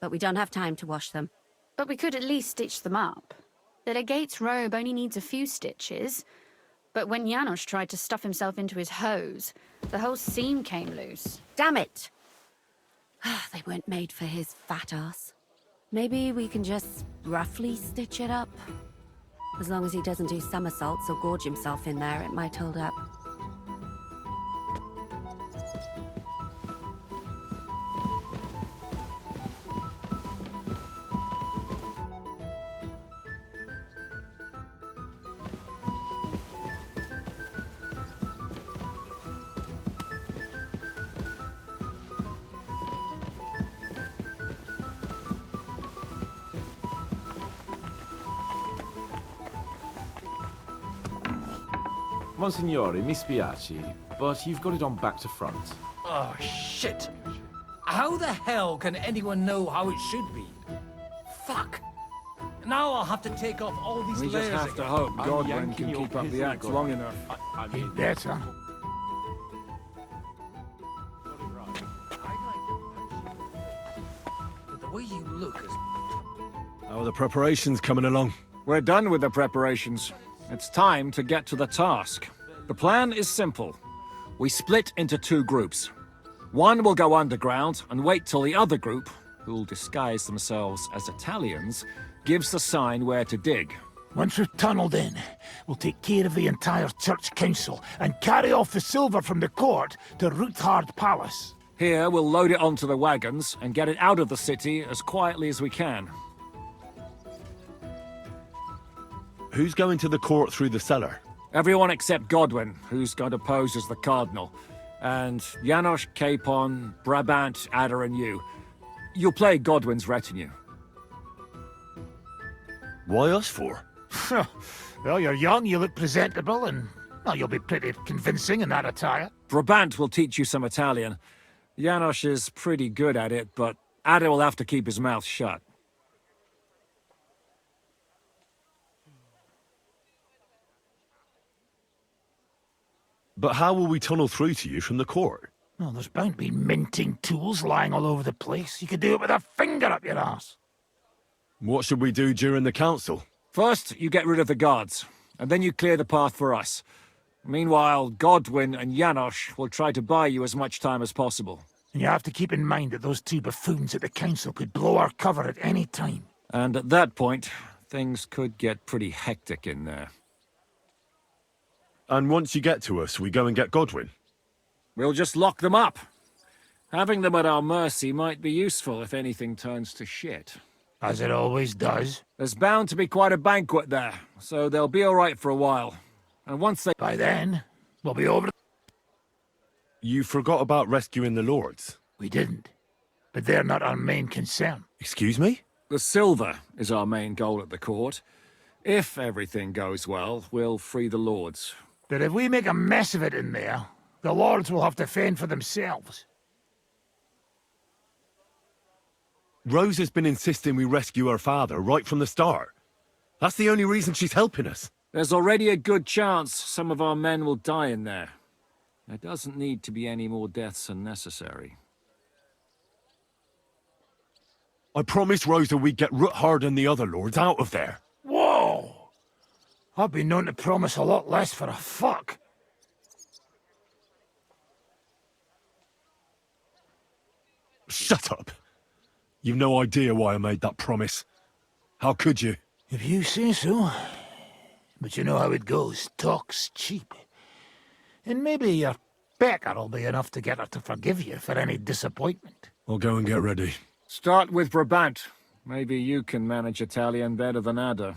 but we don't have time to wash them. But we could at least stitch them up. The legate's robe only needs a few stitches, but when Janos tried to stuff himself into his hose, the whole seam came loose. Damn it! They weren't made for his fat ass. Maybe we can just roughly stitch it up? As long as he doesn't do somersaults or gorge himself in there, it might hold up. Monsignore, mi spiace, but you've got it on back to front. Oh, shit. How the hell can anyone know how it should be? Fuck. Now I'll have to take off all these We layers just have to again. hope I'm Godwin yanking can your keep up the pissy act gut. long enough. I mean, Better. The way you look is... How are the preparations coming along? We're done with the preparations. It's time to get to the task. The plan is simple. We split into two groups. One will go underground and wait till the other group, who'll disguise themselves as Italians, gives the sign where to dig. Once we've tunneled in, we'll take care of the entire church council and carry off the silver from the court to Ruthard Palace. Here, we'll load it onto the wagons and get it out of the city as quietly as we can. Who's going to the court through the cellar? Everyone except Godwin, who's going to pose as the Cardinal. And Janos, Capon, Brabant, Ada and you. You'll play Godwin's retinue. Why us for? Well, you're young, you look presentable, and well, you'll be pretty convincing in that attire. Brabant will teach you some Italian. Janos is pretty good at it, but Ada will have to keep his mouth shut. But how will we tunnel through to you from the court? Well, there's bound to be minting tools lying all over the place. You could do it with a finger up your ass. What should we do during the council? First, you get rid of the guards, and then you clear the path for us. Meanwhile, Godwin and Janos will try to buy you as much time as possible. And you have to keep in mind that those two buffoons at the council could blow our cover at any time. And at that point, things could get pretty hectic in there. And once you get to us, we go and get Godwin? We'll just lock them up. Having them at our mercy might be useful if anything turns to shit. As it always does. There's bound to be quite a banquet there, so they'll be all right for a while. And once they... By then, we'll be over. You forgot about rescuing the lords. We didn't. But they're not our main concern. Excuse me? The silver is our main goal at the court. If everything goes well, we'll free the lords. But if we make a mess of it in there, the lords will have to fend for themselves. Rose has been insisting we rescue her father right from the start. That's the only reason she's helping us. There's already a good chance some of our men will die in there. There doesn't need to be any more deaths than necessary. I promised Rosa we'd get Ruthard and the other lords out of there. Whoa! I've been known to promise a lot less for a fuck. Shut up. You've no idea why I made that promise. How could you? If you say so. But you know how it goes. Talk's cheap. And maybe your becker'll be enough to get her to forgive you for any disappointment. I'll go and get ready. Start with Brabant. Maybe you can manage Italian better than Ada.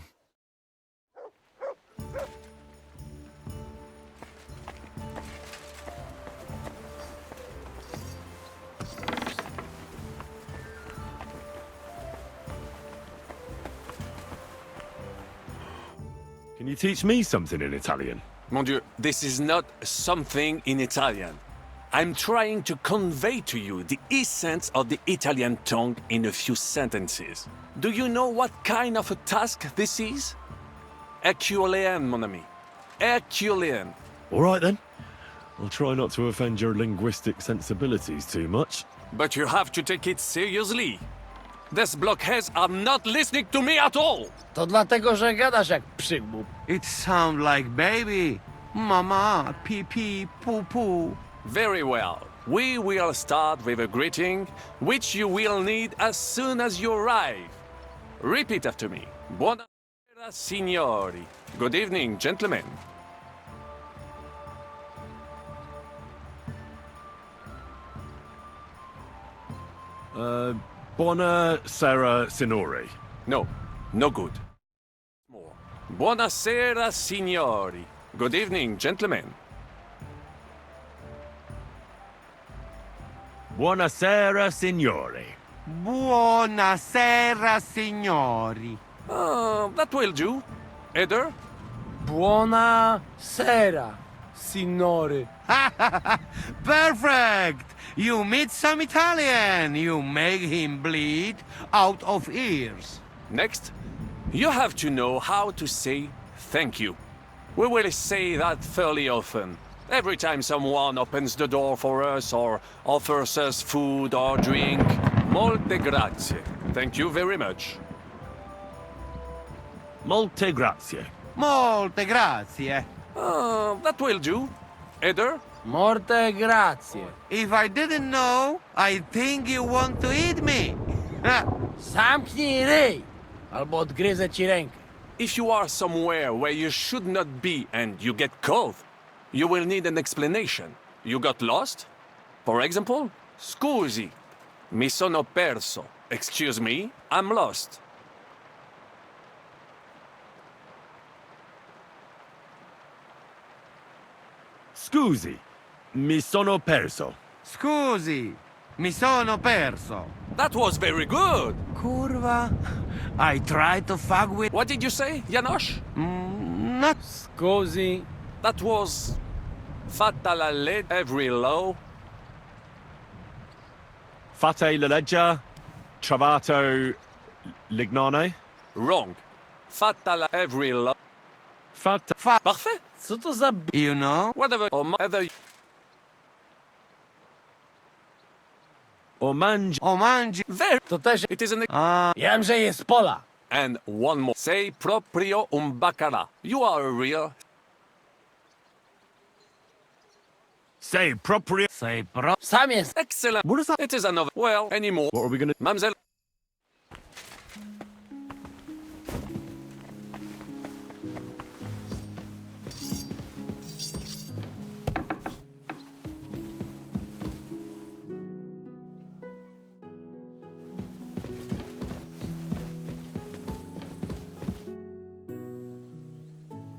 Can you teach me something in Italian? Mon Dieu, this is not something in Italian. I'm trying to convey to you the essence of the Italian tongue in a few sentences. Do you know what kind of a task this is? Herculean, mon ami. Herculean. All right then. I'll try not to offend your linguistic sensibilities too much. But you have to take it seriously. These blockheads are not listening to me at all! To dlatego, że gadasz jak przygłup. It sounds like baby. Mama, pee pee, poo poo. Very well. We will start with a greeting, which you will need as soon as you arrive. Repeat after me. Buonasera, signori. Good evening, gentlemen. Buonasera, signori. No, no good. More. Buonasera, signori. Good evening, gentlemen. Buonasera, signori. Buonasera, signori. That will do. Eder? Buona sera, signori. Perfect! You meet some Italian. You make him bleed out of ears. Next, you have to know how to say thank you. We will say that fairly often. Every time someone opens the door for us or offers us food or drink. Molte grazie. Thank you very much. Molte grazie. Molte grazie. That will do. Eder? Morte grazie. If I didn't know, I think you want to eat me. Zamknij ryj, albo odgryzę ci rękę. If you are somewhere where you should not be and you get caught, you will need an explanation. You got lost? For example, scusi, mi sono perso. Excuse me, I'm lost. Scusi, mi sono perso. Scusi, mi sono perso. That was very good. Curva. I tried to fuck with... What did you say, Janosch? Not... Scusi. That was fatta la legge every law. Fate la legge, travato lignane. Wrong. Fatta la every law. Fate... Parfait. Co to za You know? Whatever or whatever. O mangi... O mangi... Very. To też... It is an. Wiem, że jest pola. And one more. Say proprio un baccara. You are a real. Say proprio... Say pro... Sam jest. Excellent. What is that? It is another. Well, anymore. What are we gonna... Mademoiselle.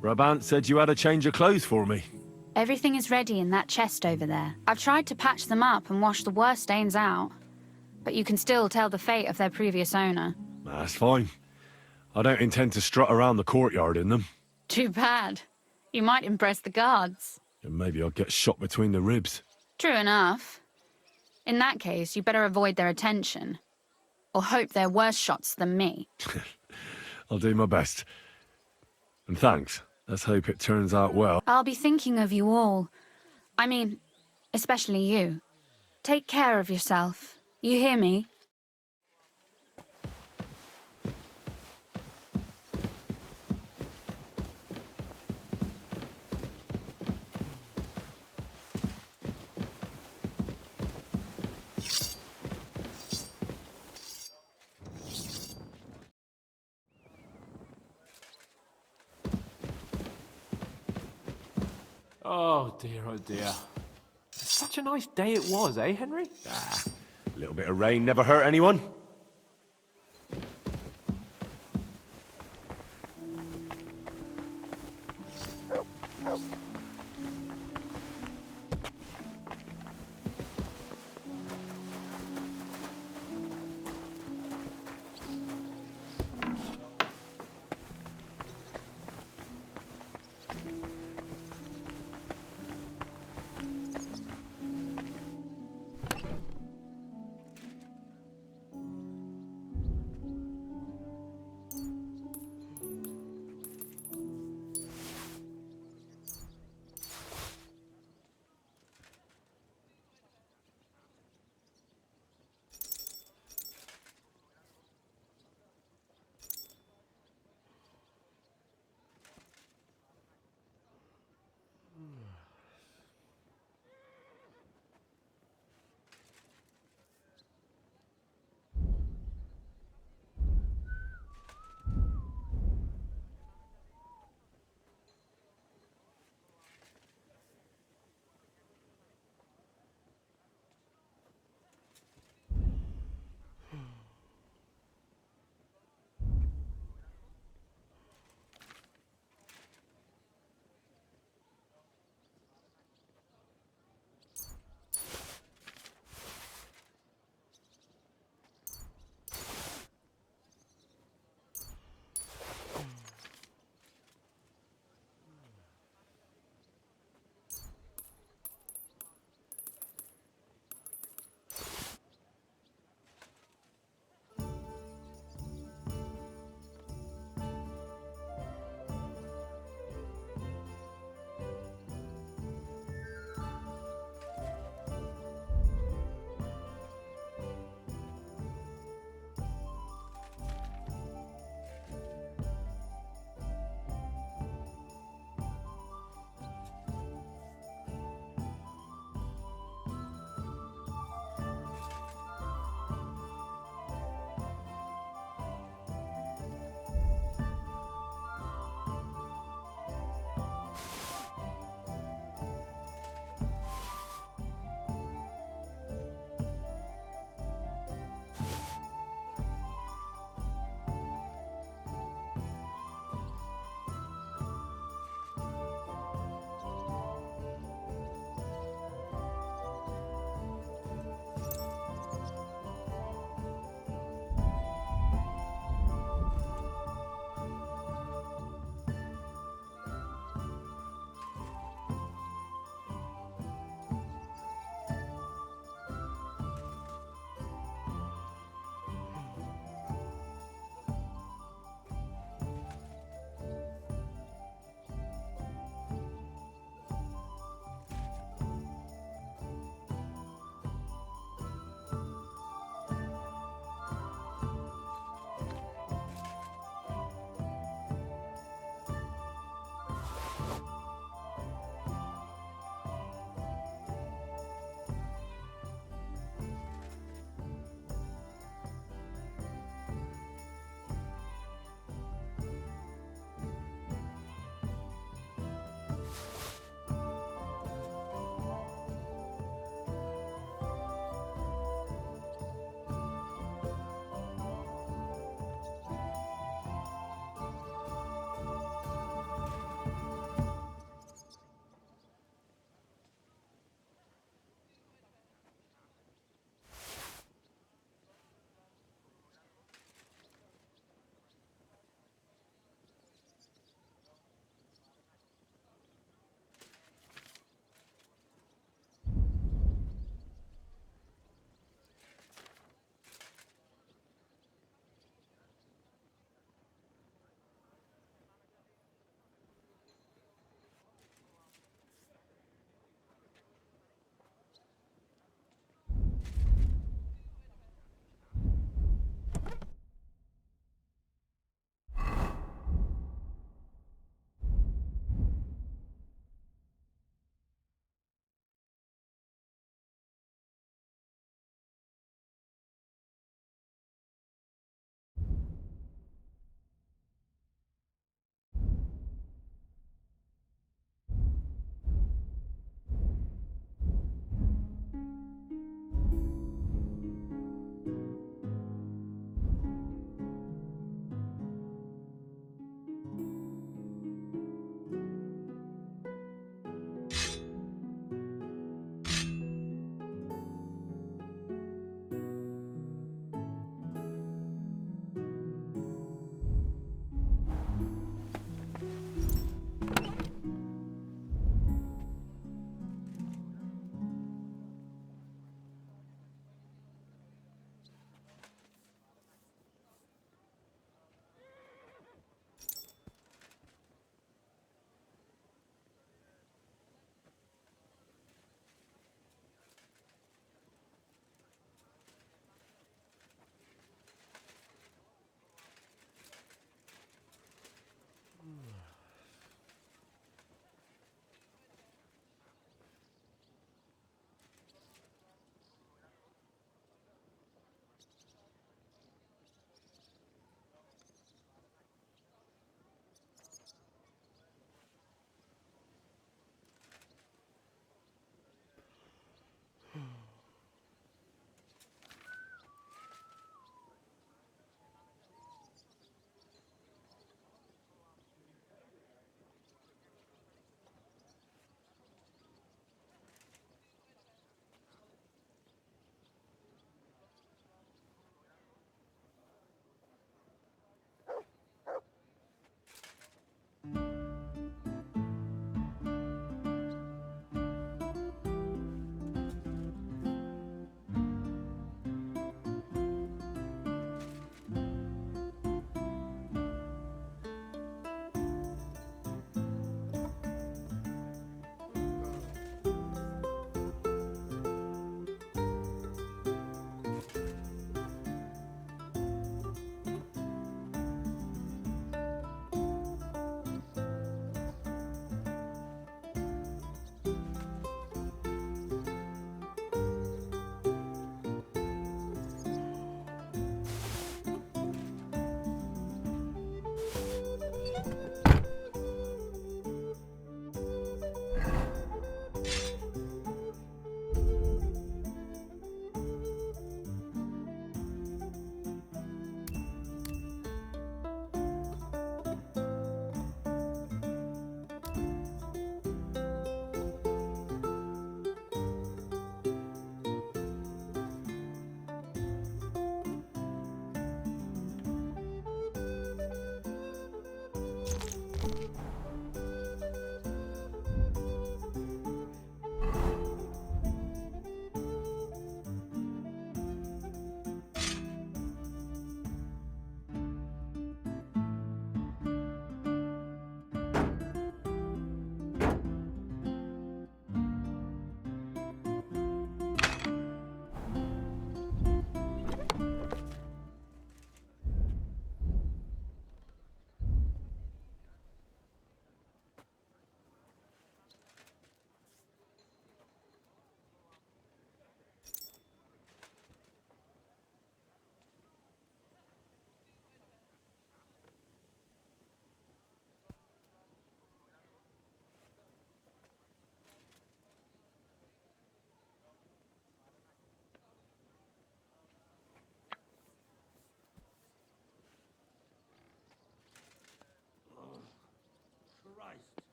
Brabant said you had a change of clothes for me. Everything is ready in that chest over there. I've tried to patch them up and wash the worst stains out. But you can still tell the fate of their previous owner. That's fine. I don't intend to strut around the courtyard in them. Too bad. You might impress the guards. And maybe I'll get shot between the ribs. True enough. In that case, you better avoid their attention. Or hope they're worse shots than me. I'll do my best. And thanks. Let's hope it turns out well. I'll be thinking of you all. I mean, especially you. Take care of yourself. You hear me? Oh dear. Such a nice day it was, eh, Henry? A little bit of rain never hurt anyone.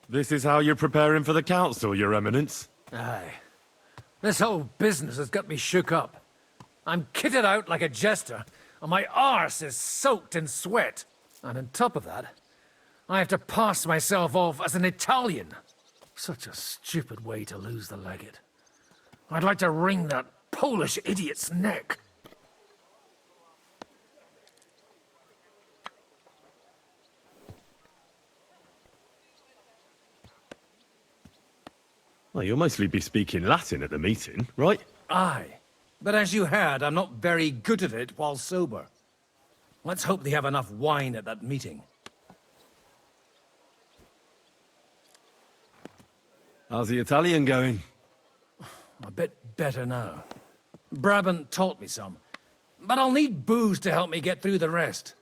This is how you're preparing for the council, Your Eminence? Aye. This whole business has got me shook up. I'm kitted out like a jester, and my arse is soaked in sweat. And on top of that, I have to pass myself off as an Italian. Such a stupid way to lose the legate. I'd like to wring that Polish idiot's neck. Well, you'll mostly be speaking Latin at the meeting, right? Aye. But as you heard, I'm not very good at it while sober. Let's hope they have enough wine at that meeting. How's the Italian going? A bit better now. Brabant taught me some. But I'll need booze to help me get through the rest.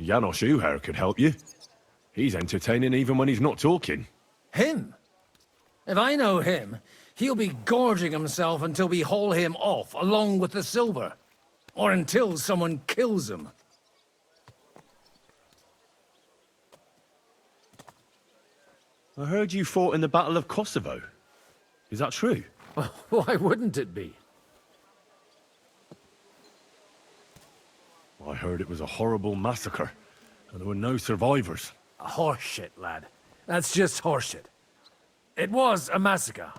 Janos Uher could help you. He's entertaining even when he's not talking. Him? If I know him, he'll be gorging himself until we haul him off, along with the silver. Or until someone kills him. I heard you fought in the Battle of Kosovo. Is that true? Why wouldn't it be? I heard it was a horrible massacre, and there were no survivors. Horseshit, lad. That's just horseshit. It was a massacre.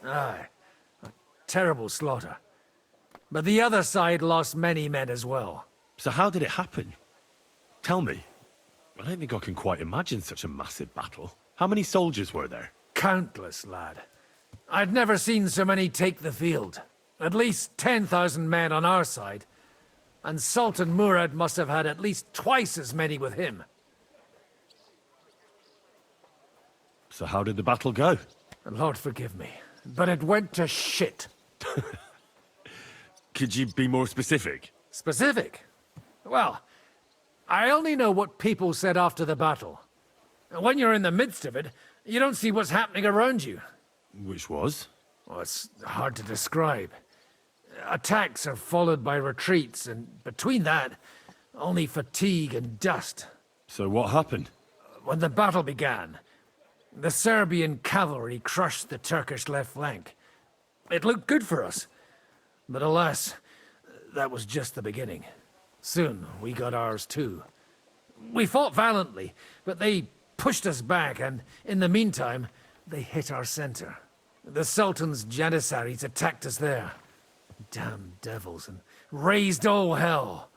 Aye. A terrible slaughter. But the other side lost many men as well. So how did it happen? Tell me. I don't think I can quite imagine such a massive battle. How many soldiers were there? Countless, lad. I'd never seen so many take the field. At least 10,000 men on our side. And Sultan Murad must have had at least twice as many with him. So how did the battle go? Lord forgive me, but it went to shit. Could you be more specific? Specific? Well, I only know what people said after the battle. When you're in the midst of it, you don't see what's happening around you. Which was? Well, it's hard to describe. Attacks are followed by retreats, and between that, only fatigue and dust. So what happened? When the battle began, the Serbian cavalry crushed the Turkish left flank. It looked good for us. But alas, that was just the beginning. Soon, we got ours too. We fought valiantly, but they pushed us back, and in the meantime, they hit our center. The Sultan's Janissaries attacked us there. Damn devils, and raised all hell.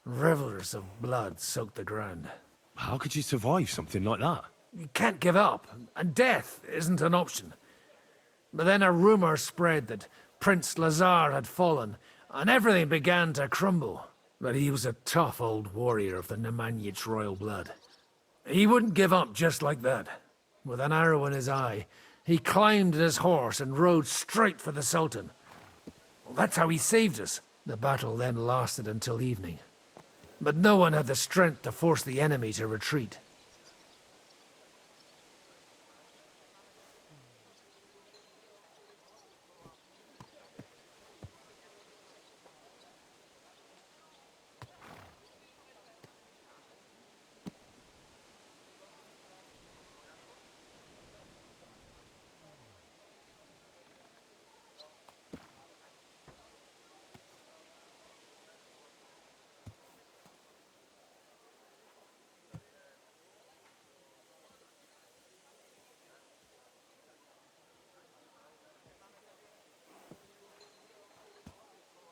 Rivers of blood soaked the ground. How could you survive something like that? You can't give up, and death isn't an option. But then a rumor spread that Prince Lazar had fallen, and everything began to crumble. But he was a tough old warrior of the Nemanjic royal blood. He wouldn't give up just like that. With an arrow in his eye, He climbed his horse and rode straight for the Sultan. Well, that's how he saved us. The battle then lasted until evening. But no one had the strength to force the enemy to retreat.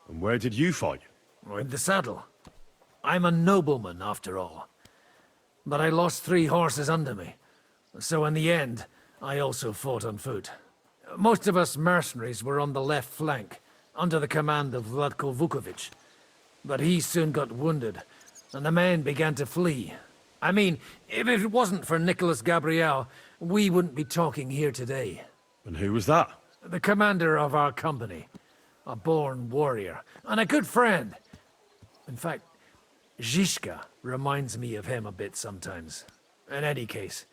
And where did you fight? In the saddle. I'm a nobleman, after all. But I lost 3 horses under me. So in the end, I also fought on foot. Most of us mercenaries were on the left flank, under the command of Vladko Vukovic. But he soon got wounded, and the men began to flee. I mean, if it wasn't for Nicholas Gabriel, we wouldn't be talking here today. And who was that? The commander of our company. A born warrior, and a good friend. In fact, Zizka reminds me of him a bit sometimes. In any case,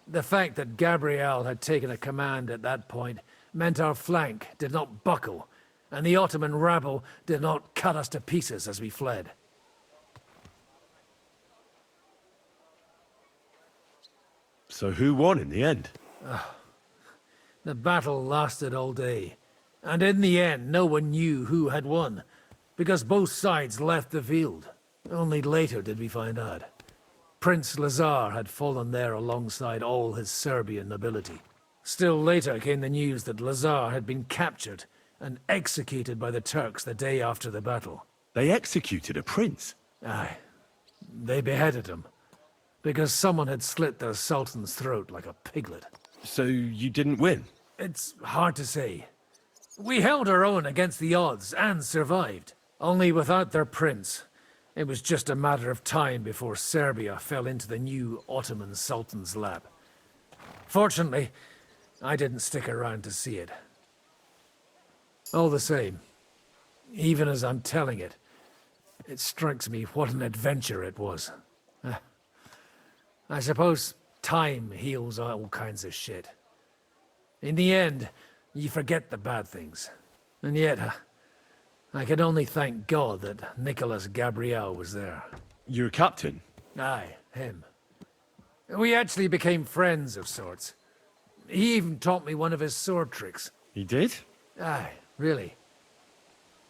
the fact that Gabriel had taken a command at that point meant our flank did not buckle, and the Ottoman rabble did not cut us to pieces as we fled. So who won in the end? The battle lasted all day, and in the end no one knew who had won, because both sides left the field. Only later did we find out. Prince Lazar had fallen there alongside all his Serbian nobility. Still later came the news that Lazar had been captured and executed by the Turks the day after the battle. They executed a prince? Aye. They beheaded him, because someone had slit their sultan's throat like a piglet. So you didn't win? It's hard to say. We held our own against the odds and survived. Only without their prince, it was just a matter of time before Serbia fell into the new Ottoman Sultan's lap. Fortunately, I didn't stick around to see it. All the same, even as I'm telling it, it strikes me what an adventure it was. I suppose time heals all kinds of shit. In the end, you forget the bad things. And yet, I can only thank God that Nicholas Gabriel was there. Your captain? Aye, him. We actually became friends of sorts. He even taught me one of his sword tricks. He did? Aye, really.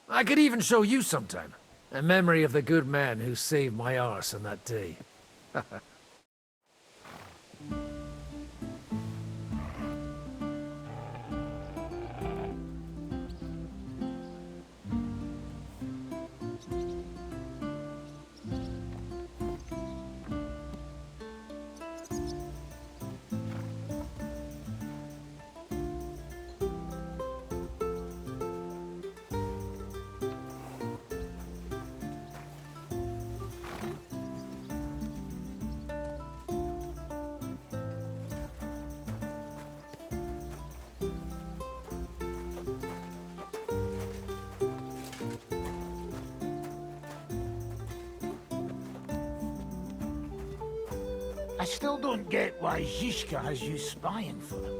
I could even show you sometime. A memory of the good man who saved my arse on that day. I still don't get why Zizka has you spying for him.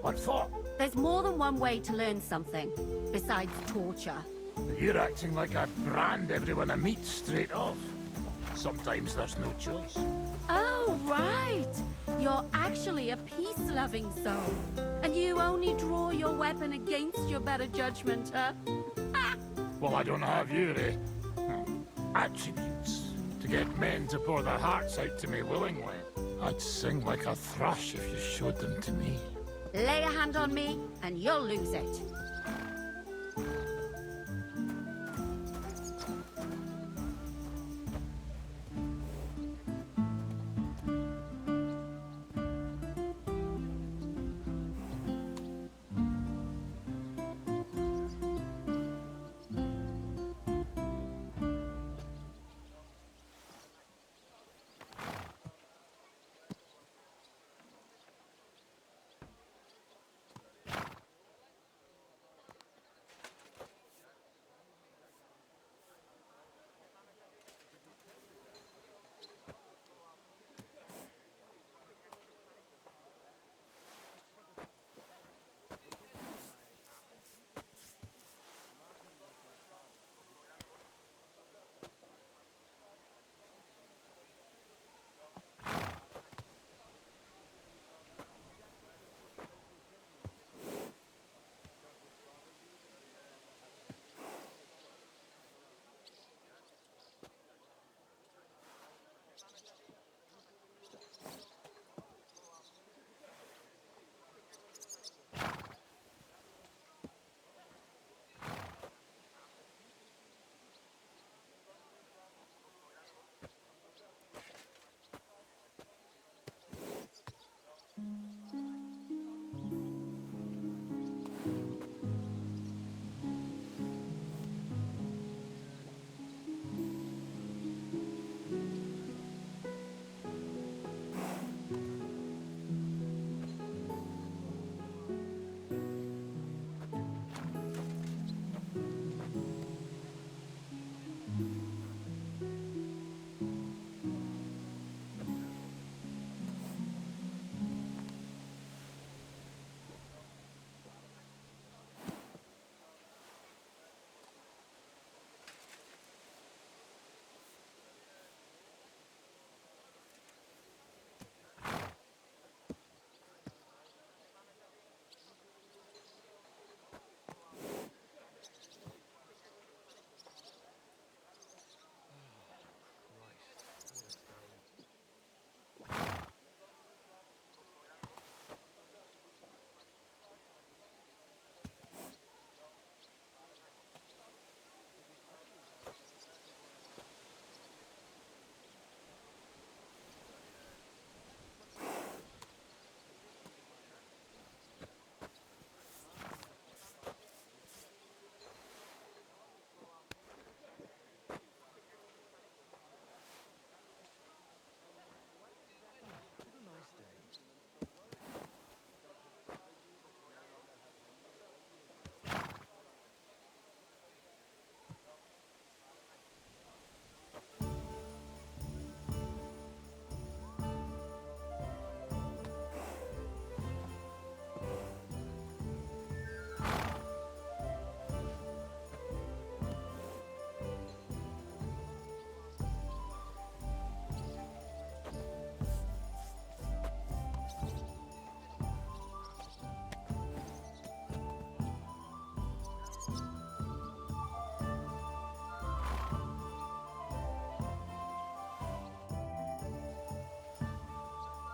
What for? There's more than one way to learn something, besides torture. You're acting like I'd brand everyone I meet straight off. Sometimes there's no choice. Oh, right. You're actually a peace-loving soul. And you only draw your weapon against your better judgment, huh? Well, I don't have your attributes to get men to pour their hearts out to me willingly. I'd sing like a thrush if you showed them to me. Lay a hand on me, and you'll lose it.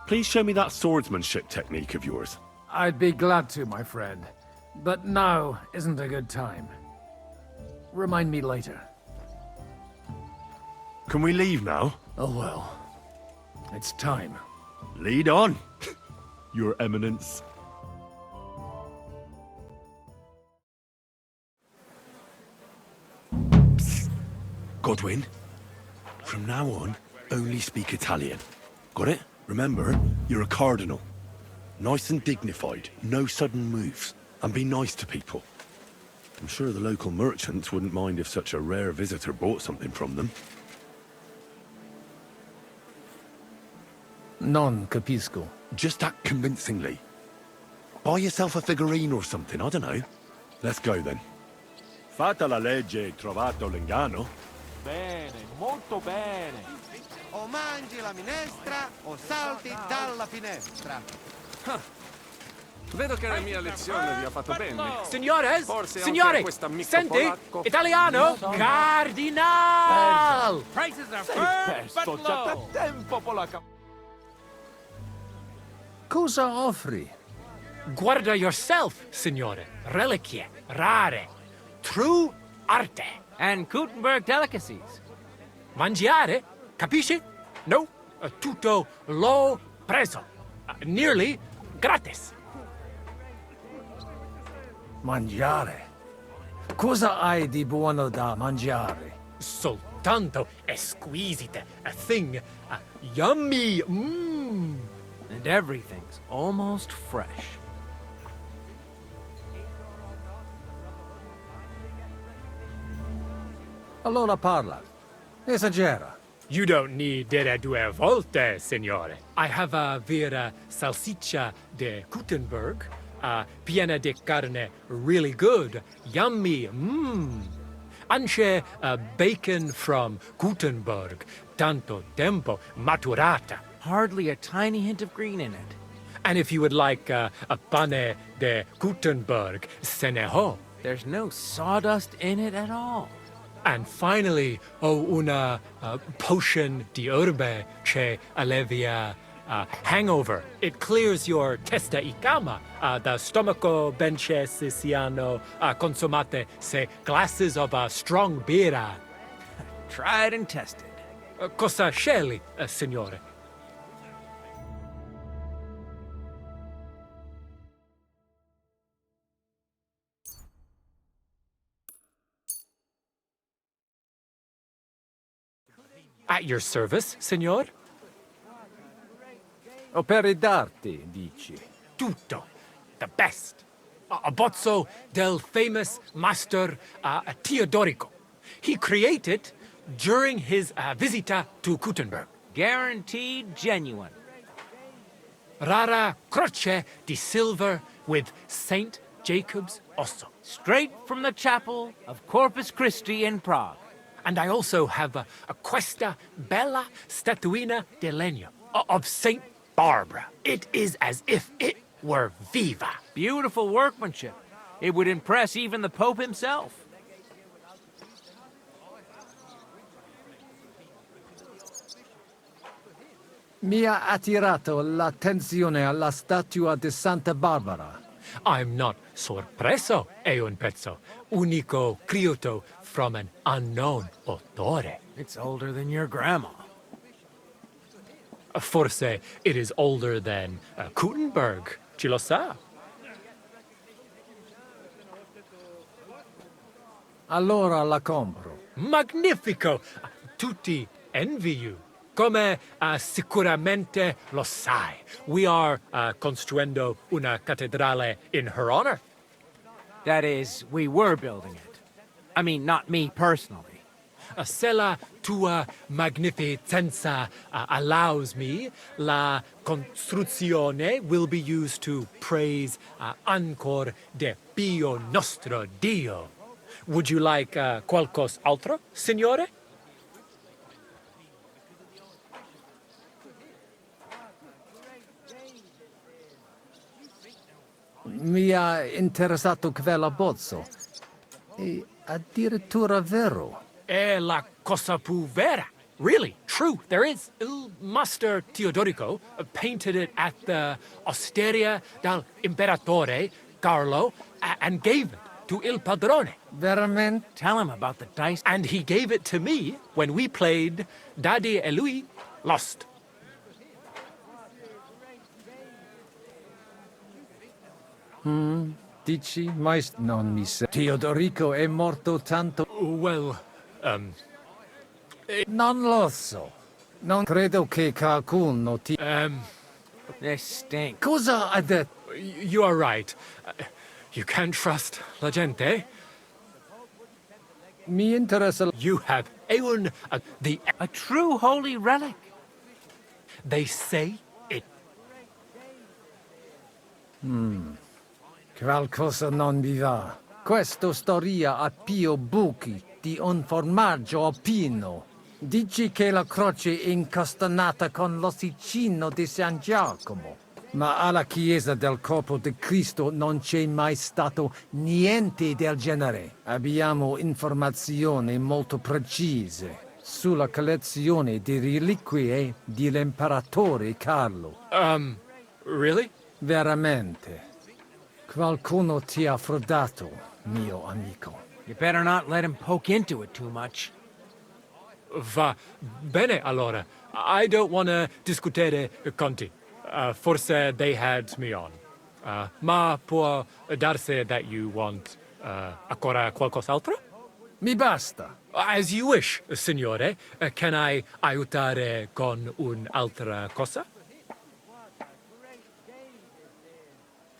Please show me that swordsmanship technique of yours. I'd be glad to, my friend. But now isn't a good time. Remind me later. Can we leave now? Oh well. It's time. Lead on, Your Eminence. Psst. Godwin, from now on, only speak Italian. Got it? Remember, you're a cardinal. Nice and dignified, no sudden moves, and be nice to people. I'm sure the local merchants wouldn't mind if such a rare visitor bought something from them. Non capisco. Just act convincingly. Buy yourself a figurine or something, I don't know. Let's go then. Fatta la legge, trovato l'inganno. Bene, molto bene. O mangi la minestra o salti dalla finestra. Vedo che la mia lezione vi ha fatto bene. Signores, Forse signori, anche questo amico senti, polacco. italiano, cardinal! Prices are Sei perso già da tempo, polacca. Cosa offri? Guarda yourself, signore. Reliquie, rare, true arte. and Gutenberg delicacies. Mangiare, capisci? No, tutto l'ho preso. Nearly gratis. Mangiare. Cosa hai di buono da mangiare? Soltanto esquisite, a thing, yummy, And everything's almost fresh. Allora parla. Esagera. You don't need dire due volte, signore. I have a vera salsiccia de Gutenberg, piena di carne, really good, yummy, Anche bacon from Gutenberg, tanto tempo maturata. Hardly a tiny hint of green in it. And if you would like a pane de Gutenberg, se ne ho. There's no sawdust in it at all. And finally, una potion di herbe che allevia hangover. It clears your testa y cama, the stomaco benche siciliano consumate se glasses of strong beer. Tried and tested. Cosa scegli, signore? At your service, signor? Opere d'arte, dici. Tutto. The best. A bozzo del famous master Teodorico. He created during his visita to Gutenberg. Guaranteed genuine. Rara croce di silver with Saint Jacob's osso. Straight from the chapel of Corpus Christi in Prague. And I also have a questa bella statuina di legno of Saint Barbara. It is as if it were viva. Beautiful workmanship. It would impress even the Pope himself. Mi ha attirato l'attenzione alla statua di Santa Barbara. I'm not sorpreso, è un pezzo unico creato from an unknown autore. It's older than your grandma. Forse it is older than Gutenberg, ci lo sa. Allora la compro. Magnifico! Tutti envy you. Come sicuramente lo sai, we are construendo una cattedrale in her honor. That is, we were building it. I mean, not me personally. Se la tua magnificenza allows me, la costruzione will be used to praise ancor de Pio nostro Dio. Would you like qualcos altro, signore? Mi ha interessato quell'abbozzo. E addirittura vero. È la cosa più vera. Really, true, there is. Il Master Teodorico painted it at the Osteria dal Imperatore Carlo and gave it to Il Padrone. Veramente? Tell him about the dice. And he gave it to me when we played Daddy e lui lost. Dici, mais non mi sa. Teodorico è morto tanto. Well, Non lo so. Non credo che qualcuno ti... This stink. Cosa ha detto? you are right. You can't trust la gente. Mi interessa... You have Ewan, A true holy relic. they say it. Qualcosa non mi va. Questa storia ha più buchi di un formaggio alpino. Dici che la croce è incastenata con l'ossicino di San Giacomo. Ma alla chiesa del corpo di Cristo non c'è mai stato niente del genere. Abbiamo informazioni molto precise sulla collezione di reliquie dell'imperatore Carlo. Really? Veramente. Qualcuno ti ha frodato, mio amico. You better not let him poke into it too much. Va bene allora. I don't want to discutere conti. Forse they had me on. Ma può darsi that you want ancora qualcos'altro? Mi basta. As you wish, signore. Can I aiutare con un'altra cosa?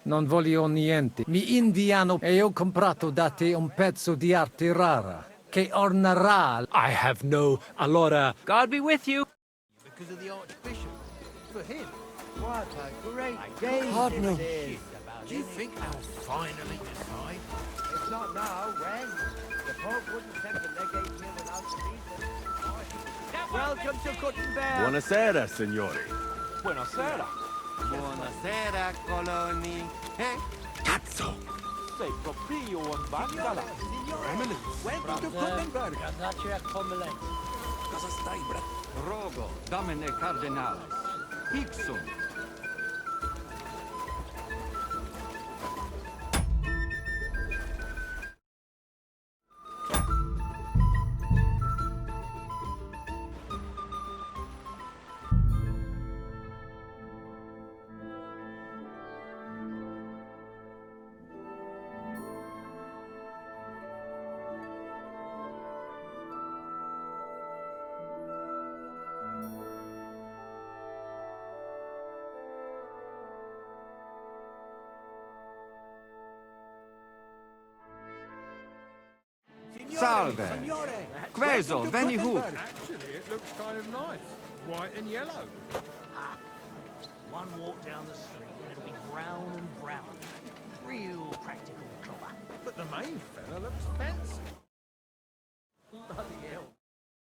Non voglio niente. Mi inviano e ho comprato da te un pezzo di arte rara che ornerà. I have no... Allora... God be with you. Because of the Archbishop. For him, what a great day Cardinal. this is. Do you think they'll finally decide? If not now, when? The Pope wouldn't send the legate here without the reason. Welcome to Gutenberg. Buonasera, signori. Buonasera. Buonasera, coloni. Eh? Cazzo! Sei proprio un bangala. Emily. Welcome to Gutenberg. Cosa stai, brat? Rogo, domine cardinalis. Ipsum. Salve. Queso, veni hu. Actually, it looks kind of nice. White and yellow. One walk down the street and it'll be brown and brown. Real practical colour. But the main fella looks fancy.